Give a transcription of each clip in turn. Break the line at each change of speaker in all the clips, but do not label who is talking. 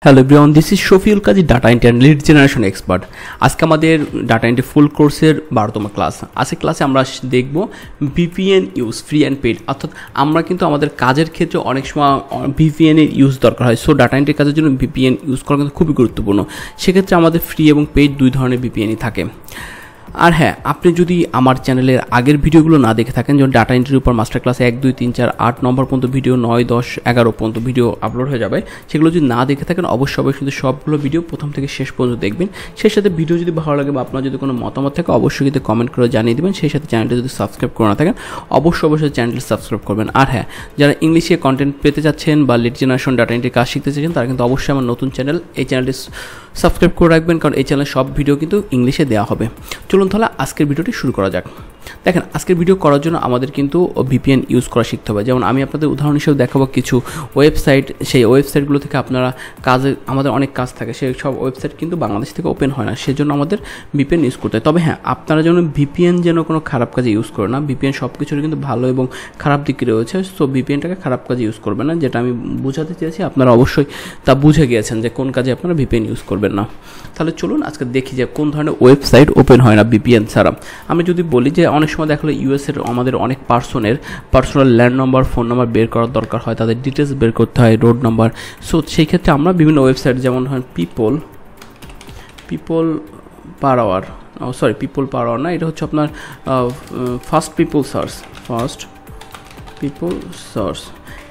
Hello everyone, this is Shafiul Kazi, data entry and lead generation expert. আজকে আমাদের data entry ফুল কোর্সের 12তম class. আজকের ক্লাসে আমরা দেখব VPN use, free and paid. অর্থাৎ আমরা কিন্তু আমাদের কাজের ক্ষেত্রে অনেক সময় ভিপিএনের ইউজ দরকার হয়। সো ডাটা এন্ট্রি কাজের জন্য ভিপিএন ইউজ করা কিন্তু খুবই গুরুত্বপূর্ণ। সেক্ষেত্রে আমাদের ফ্রি এবং পেইড দুই ধরনের ভিপিএনই থাকে। আর হ্যাঁ, আপনি যদি আমার চ্যানেলের আগের ভিডিওগুলো না দেখে থাকেন, যেমন ডাটা এন্ট্রির উপর মাস্টার ক্লাস 1, 2, 3, 4, 8 নম্বর পর্যন্ত ভিডিও, 9, 10, 11 পর্যন্ত ভিডিও আপলোড হয়ে যাবে। সেগুলো যদি না দেখে থাকেন অবশ্যই কিন্তু সবগুলো ভিডিও প্রথম থেকে শেষ পর্যন্ত দেখবেন। সেই সাথে ভিডিও যদি ভালো লাগে বা আপনার যদি কোনো মতামত থাকে অবশ্যই কিন্তু কমেন্ট করে জানিয়ে দেবেন। সেই সাথে চ্যানেলটা যদি সাবস্ক্রাইব করে না থাকেন অবশ্যই চ্যানেলটি সাবস্ক্রাইব করবেন। আর হ্যাঁ, যারা ইংলিশে কন্টেন্ট পেতে চাচ্ছেন বা লিড জেনারেশন ডাটা এন্ট্রি কাজ শিখতে চাচ্ছেন তারা কিন্তু অবশ্যই আমার নতুন চ্যানেল, এই চ্যানেলটি সাবস্ক্রাইব করে রাখবেন, কারণ এই চ্যানেলে সব ভিডিও কিন্তু ইংলিশে দেওয়া হবে। চলুন তাহলে আজকের ভিডিওটি শুরু করা যাক। দেখেন, আজকের ভিডিও করার জন্য আমাদের কিন্তু ভিপিএন ইউজ করা শিখতে হবে। যেমন আমি আপনাদের উদাহরণ হিসেবে দেখাবো কিছু ওয়েবসাইট। সেই ওয়েবসাইটগুলো থেকে আপনারা আমাদের অনেক কাজ থাকে, সেই সব ওয়েবসাইট কিন্তু বাংলাদেশ থেকে ওপেন হয় না, সেজন্য আমাদের ভিপিএন ইউজ করতে হয়। তবে হ্যাঁ, আপনারা যেন ভিপিএন যেন কোনো খারাপ কাজে ইউজ করে না। ভিপিএন সব কিছুর কিন্তু ভালো এবং খারাপ দিক রয়েছে। সো ভিপিএনটাকে খারাপ কাজে ইউজ করবেন না, যেটা আমি বোঝাতে চেয়েছি আপনারা অবশ্যই তা বুঝে গিয়েছেন যে কোন কাজে আপনারা ভিপিএন ইউজ করবেন না। তাহলে চলুন আজকে দেখি যে কোন ধরনের ওয়েবসাইট ওপেন হয় না ভিপিএন ছাড়া। আমি যদি বলি যে অনেক সময় দেখলে ইউএসের আমাদের অনেক personal land number, phone number বের করার দরকার হয়, তাদের ডিটেলস বের করতে হয়, রোড নাম্বার। সো সেই ক্ষেত্রে আমরা বিভিন্ন ওয়েবসাইট, যেমন হয় পিপল পার আওয়ার না, এটা হচ্ছে আপনার ফার্স্ট পিপল সার্চ।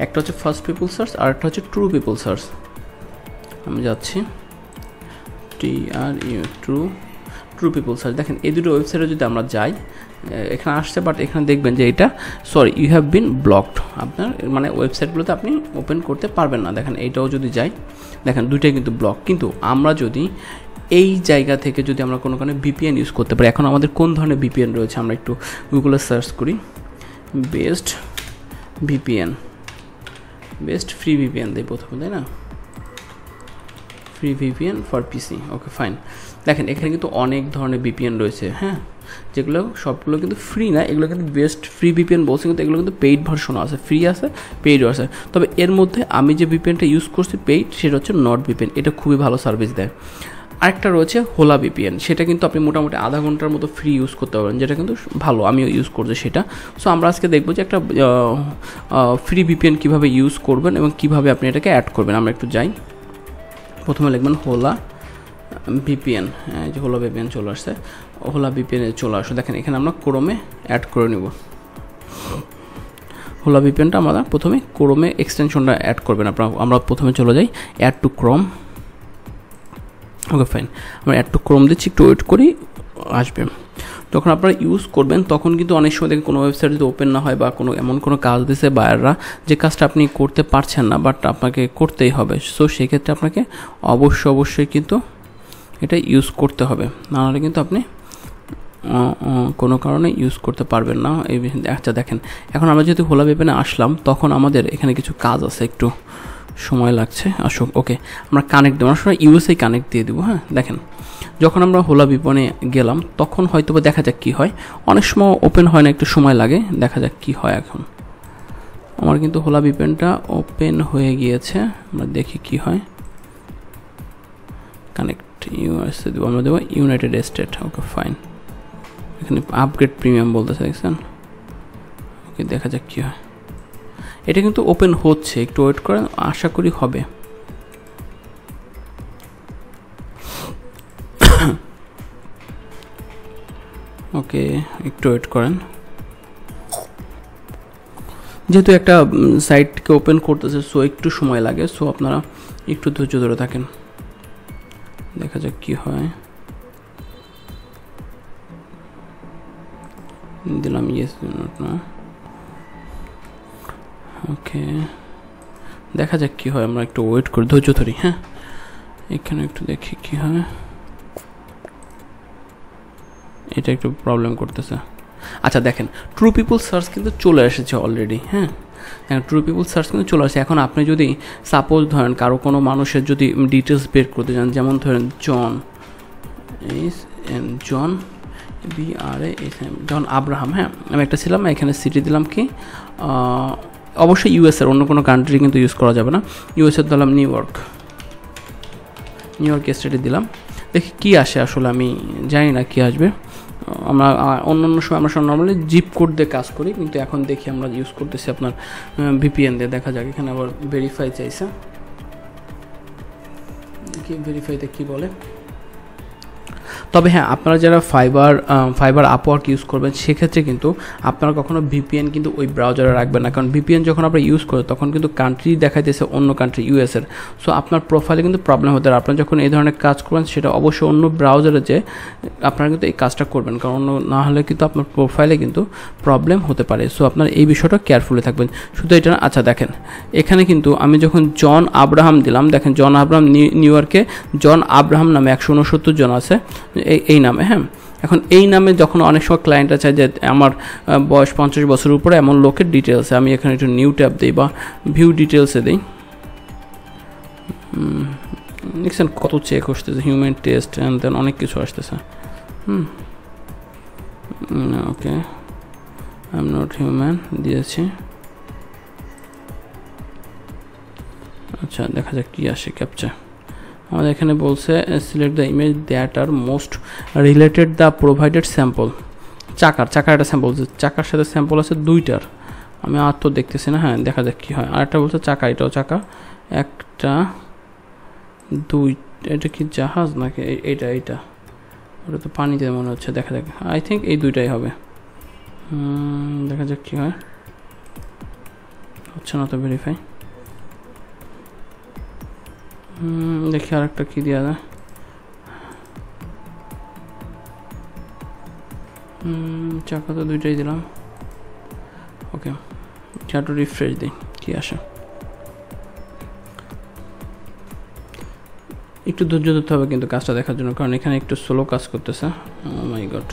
একটা হচ্ছে ফার্স্ট পিপল সার্চ আর একটা হচ্ছে ট্রু পিপল সার্চ। আমি যাচ্ছি ট্রু পিপল সার্চ। দেখেন, এই দুটো ওয়েবসাইটে যদি আমরা যাই, এখানে আসছে, বাট এখানে দেখবেন যে এটা ইউ হ্যাভ বিন ব্লকড। আপনার মানে ওয়েবসাইটগুলোতে আপনি ওপেন করতে পারবেন না। দেখেন, এইটাও যদি যাই, দেখেন দুইটাই কিন্তু ব্লক। কিন্তু আমরা যদি এই জায়গা থেকে যদি আমরা কোনো ভিপিএন ইউজ করতে পারি, এখন আমাদের কোন ধরনের ভিপিএন রয়েছে আমরা একটু গুগলে সার্চ করি। বেস্ট ফ্রি ভিপিএন দেয় প্রথমে, তাই না? Free VPN for PC, okay fine. দেখেন, এখানে কিন্তু অনেক ধরনের ভিপিএন রয়েছে, হ্যাঁ, যেগুলো সবগুলো কিন্তু ফ্রি না। এগুলো কিন্তু বেস্ট ফ্রি ভিপিএন বলছে, কিন্তু এগুলো কিন্তু পেইড ভার্সনও আছে, ফ্রি আছে, পেইডও আছে। তবে এর মধ্যে আমি যে ভিপিএনটা ইউজ করছি পেইড, সেটা হচ্ছে নট ভিপিএন। এটা খুবই ভালো সার্ভিস দেয়। আরেকটা রয়েছে হোলা ভিপিএন, সেটা কিন্তু আপনি মোটামুটি আধা ঘন্টার মতো ফ্রি ইউজ করতে পারবেন, যেটা কিন্তু ভালো, আমিও ইউজ করছি সেটা। সো আমরা আজকে দেখবো যে একটা ফ্রি ভিপিএন কীভাবে ইউজ করবেন এবং কীভাবে আপনি এটাকে অ্যাড করবেন। আমরা একটু যাই, প্রথমে লিখবেন হোলা ভিপিএন। হ্যাঁ, যে হোলা ভিপিএন চলে আসছে, হোলা ভিপিএনে চলে আসো। দেখেন, এখানে আমরা ক্রোমে অ্যাড করে নেব। হোলা ভিপিএনটা আমরা প্রথমে ক্রোমে এক্সটেনশনটা অ্যাড করবেন। আমরা প্রথমে চলে যাই add to Chrome. Okay fine, আমরা অ্যাড টু ক্রোম দিচ্ছি, একটু ওয়েট করি, আসবে। যখন আপনারা ইউজ করবেন তখন কিন্তু অনেক সময় দেখেন কোনো ওয়েবসাইট যদি ওপেন না হয় বা এমন কোনো কাজ দিছে বায়াররা, যে কাজটা আপনি করতে পারছেন না বাট আপনাকে করতেই হবে। সো সেক্ষেত্রে আপনাকে অবশ্যই কিন্তু এটা ইউজ করতে হবে, নাহলে কিন্তু আপনি কোনো কারণে ইউজ করতে পারবেন না। আচ্ছা দেখেন, এখন আমরা যেহেতু হোলা ভিপিএনে আসলাম, তখন আমাদের এখানে কিছু কাজ আছে, একটু সময় লাগছে, আসুক। ওকে, আমরা কানেক্ট দেবো, আমরা ইউএসএ কানেক্ট দিয়ে দেবো। হ্যাঁ, দেখেন, যখন আমরা হোলা ভিপিএনে গেলাম তখন হয়তো বা দেখা যাক কী হয়। অনেক সময় ওপেন হয় না, একটু সময় লাগে, দেখা যাক কী হয়। এখন আমার কিন্তু হোলা ভিপিএনটা ওপেন হয়ে গিয়েছে, আমরা দেখি কি হয়। কানেক্ট ইউএসএ দেবো, আমরা দেবো ইউনাইটেড স্টেট। ওকে ফাইন, এখানে আপগ্রেড প্রিমিয়াম বলতেছে, দেখছেন? ওকে, দেখা যাক কী হয়। এটা কিন্তু ওপেন হচ্ছে, একটু ওয়েট করেন, আশা করি হবে। ওকে, একটু ওয়েট করেন, যেহেতু একটা সাইটকে ওপেন করতেছে, সো একটু সময় লাগে। সো আপনারা একটু ধৈর্য ধরে থাকেন, দেখা যাক কি হয়। দিলাম ইয়েস না, ওকে, দেখা যাক কি হয়। আমরা একটু ওয়েট করি, ধৈর্য ধরি। হ্যাঁ, এখানে একটু দেখি কি হয়। এটা একটু প্রবলেম করতেছে। আচ্ছা দেখেন, ট্রু পিপল সার্চ কিন্তু চলে এসেছে অলরেডি। হ্যাঁ, ট্রু পিপল সার্চ কিন্তু চলে আসে। এখন আপনি যদি সাপোজ ধরেন কারো কোনো মানুষের যদি ডিটেলস বের করতে চান, যেমন ধরেন জন জন আব্রাহাম। হ্যাঁ, আমি একটা ছিলাম, এখানে সিটি দিলাম কি, অবশ্যই ইউএসের, অন্য কোনো কান্ট্রি কিন্তু ইউজ করা যাবে না। ইউএসের দিলাম নিউ ইয়র্ক। নিউ ইয়র্ক স্টেটে দিলাম, দেখি কী আসে। আসলে আমি জানি না কী আসবে। আমরা অন্য সময় আমরা নর্মালি জিপ কোড দিয়ে কাজ করি, কিন্তু এখন দেখি আমরা ইউজ করতেছি আপনার ভিপিএন দিয়ে। দেখা যাক, এখানে আবার ভেরিফাই চাইছে, দেখি ভেরিফাইতে কী বলে। তবে হ্যাঁ, আপনারা যারা ফাইবার আপওয়ার্ক ইউজ করবেন সেক্ষেত্রে কিন্তু আপনারা কখনো ভিপিএন কিন্তু ওই ব্রাউজারে রাখবেন না, কারণ ভিপিএন যখন আমরা ইউজ করি তখন কিন্তু কান্ট্রি দেখাইতেছে অন্য কান্ট্রি ইউএসের। সো আপনার প্রোফাইলে কিন্তু প্রবলেম হতে পারে। আপনারা যখন এই ধরনের কাজ করবেন সেটা অবশ্যই অন্য ব্রাউজারে যে আপনারা কিন্তু এই কাজটা করবেন, কারণ অন্য না হলে কিন্তু আপনার প্রোফাইলে কিন্তু প্রবলেম হতে পারে। সো আপনার এই বিষয়টা কেয়ারফুলি থাকবেন। শুধু এটা না, আচ্ছা দেখেন এখানে কিন্তু আমি যখন জন আব্রাহাম দিলাম, দেখেন জন আব্রাহাম নিউ ইয়র্কে জন আব্রাহাম নামে 169 জন আছে এই নামে। হ্যাঁ, এখন এই নামে যখন অনেক সময় ক্লায়েন্টরা চায় যে আমার বয়স 50 বছরের উপরে এমন লোকের ডিটেলসে, আমি এখানে একটু নিউ ট্যাব দিই বা ভিউ ডিটেলসে দিই। দেখছেন কত চেক আসতেছে, হিউম্যান টেস্ট অ্যান্ড দেন অনেক কিছু আসতেছে। ওকে, আই এম নট হিউম্যান দিয়েছি। আচ্ছা দেখা যাক কী আসে ক্যাপচা। আমাদের এখানে বলছে select the image that are most related the provided sample. চাকার একটা স্যাম্পল, চাকার সাথে স্যাম্পল আছে 2টার, আমি আর তো দেখতেছি না। হ্যাঁ দেখা যাক কী হয়। আরেকটা বলছে চাকা, এটাও চাকা, একটা 2, এটা কি জাহাজ নাকি? এইটা ওটা তো পানিতে মনে হচ্ছে। দেখা যাক, আই থিঙ্ক এই 2টাই হবে। দেখা যাক কী হয়। হচ্ছে না তো ভেরিফাই। দেখি আর একটা কী দেওয়া যায়। চাকা তো 2টাই দিলাম। ওকে, একটু রিফ্রেশ দিই, কী আসে। একটু ধৈর্য ধরতে হবে কিন্তু কাজটা দেখার জন্য, কারণ এখানে একটু স্লো কাজ করতেছে। মাই গড,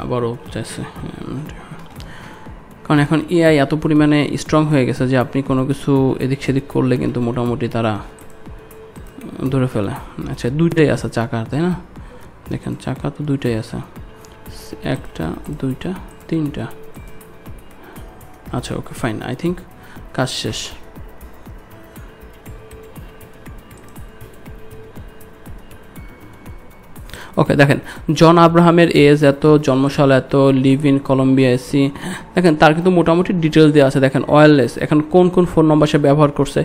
আবারও চাইছে। কারণ এখন এআই এত পরিমাণে স্ট্রং হয়ে গেছে যে আপনি কোনো কিছু এদিক সেদিক করলে কিন্তু মোটামুটি তারা ধরে ফেলে। আচ্ছা 2টাই আছে চাকা, তাই না? দেখেন চাকা তো 2টাই আছে, 1টা 2টা 3টা। আচ্ছা ওকে ফাইন, আই থিঙ্ক কাজ শেষ। ওকে দেখেন জন আব্রাহামের এজ এত, জন্মসাল এত, লিভ ইন কলম্বিয়া এসি। দেখেন তার কিন্তু মোটামুটি ডিটেলস দেওয়া আছে। দেখেন ওয়্যারলেস, এখন কোন কোন ফোন নম্বর সে ব্যবহার করছে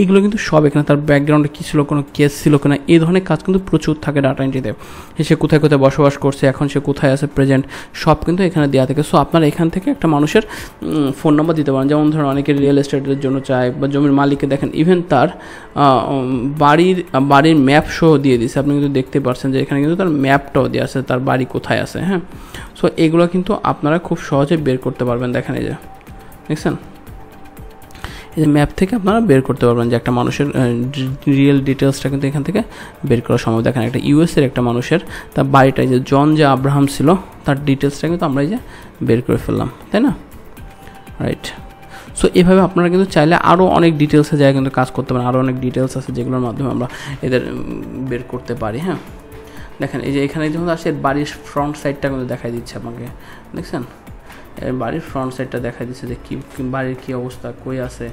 এগুলো কিন্তু সব এখানে, তার ব্যাকগ্রাউন্ডে কী ছিল, কোনো কেস ছিল কিনা, এই ধরনের কাজ কিন্তু প্রচুর থাকে ডাটা এন্ট্রিতে। সে কোথায় কোথায় বসবাস করছে, এখন সে কোথায় আছে প্রেজেন্ট, সব কিন্তু এখানে দেওয়া থাকে। সো আপনারা এখান থেকে একটা মানুষের ফোন নাম্বার দিতে পারেন। যেমন ধরুন অনেকে রিয়েল এস্টেটের জন্য চায় বা জমির মালিককে দেখেন ইভেন তার বাড়ির ম্যাপ সহ দিয়ে দিচ্ছে। আপনি কিন্তু দেখতে পাচ্ছেন যে এখানে কিন্তু তার ম্যাপটাও দেওয়া আছে, তার বাড়ি কোথায় আছে। হ্যাঁ, সো এগুলো কিন্তু আপনারা খুব সহজে বের করতে পারবেন। দেখেন এই যে দেখছেন, এই ম্যাপ থেকে আপনারা বের করতে পারবেন যে একটা মানুষের রিয়েল ডিটেলসটা কিন্তু এখান থেকে বের করা সম্ভব। দেখেন একটা ইউএসের একটা মানুষের তার বাড়িটা যে জন যে আব্রাহাম ছিল তার ডিটেলসটা কিন্তু আমরা এই যে বের করে ফেললাম, তাই না? রাইট। সো এভাবে আপনারা কিন্তু চাইলে আরও অনেক ডিটেলসে যায় কিন্তু কাজ করতে পারেন। আরও অনেক ডিটেলস আছে যেগুলোর মাধ্যমে আমরা এদের বের করতে পারি। হ্যাঁ দেখেন এই যে এখানে যখন আসে বাড়ির ফ্রন্ট সাইডটা কিন্তু দেখাই দিচ্ছে আপনাকে, দেখছেন বাড়ির ফ্রন্ট সাইডটা দেখা দিচ্ছে যে কি বাড়ির কী অবস্থা, কই আছে,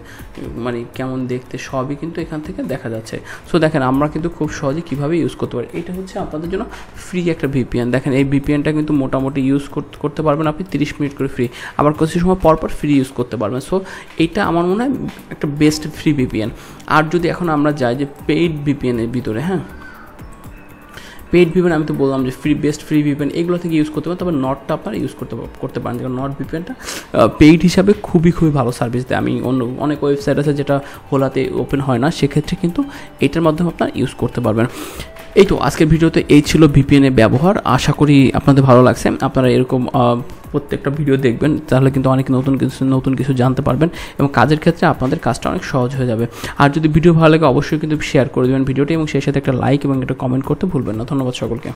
মানে কেমন দেখতে, সবই কিন্তু এখান থেকে দেখা যাচ্ছে। সো দেখেন আমরা কিন্তু খুব সহজে কীভাবে ইউজ করতে পারি। এটা হচ্ছে আপনাদের জন্য ফ্রি একটা ভিপিএন। দেখেন এই ভিপিএনটা কিন্তু মোটামুটি ইউজ করতে পারবেন আপনি 30 মিনিট করে ফ্রি, আবার কিছু সময় পরপর ফ্রি ইউজ করতে পারবেন। সো এইটা আমার মনে হয় একটা বেস্ট ফ্রি ভিপিএন। আর যদি এখন আমরা যাই যে পেইড ভিপিএনের ভিতরে, হ্যাঁ পেইড ভিপিএন আমি তো বললাম যে বেস্ট ফ্রি ভিপিএন এগুলো থেকে ইউজ করতে পারেন। তবে নটটা আপনারা ইউজ করতে পারেন, কারণ নট ভিপিএনটা পেইড হিসাবে খুবই ভালো সার্ভিস দেয়। আমি অনেক ওয়েবসাইট আছে যেটা হোলাতে ওপেন হয় না, সেক্ষেত্রে কিন্তু এটার মাধ্যমে আপনারা ইউজ করতে পারবেন। এই তো আজকের ভিডিওতে এই ছিল ভিপিএনের ব্যবহার। আশা করি আপনাদের ভালো লাগছে। আপনারা এরকম প্রত্যেকটা ভিডিও দেখবেন, তাহলে কিন্তু অনেক নতুন কিছু জানতে পারবেন এবং কাজের ক্ষেত্রে আপনাদের কাজটা অনেক সহজ হয়ে যাবে। আর যদি ভিডিও ভালো লাগে অবশ্যই কিন্তু শেয়ার করে দেবেন ভিডিওটি এবং সেই সাথে একটা লাইক এবং একটা কমেন্ট করতে ভুলবেন না। ধন্যবাদ সকলকে।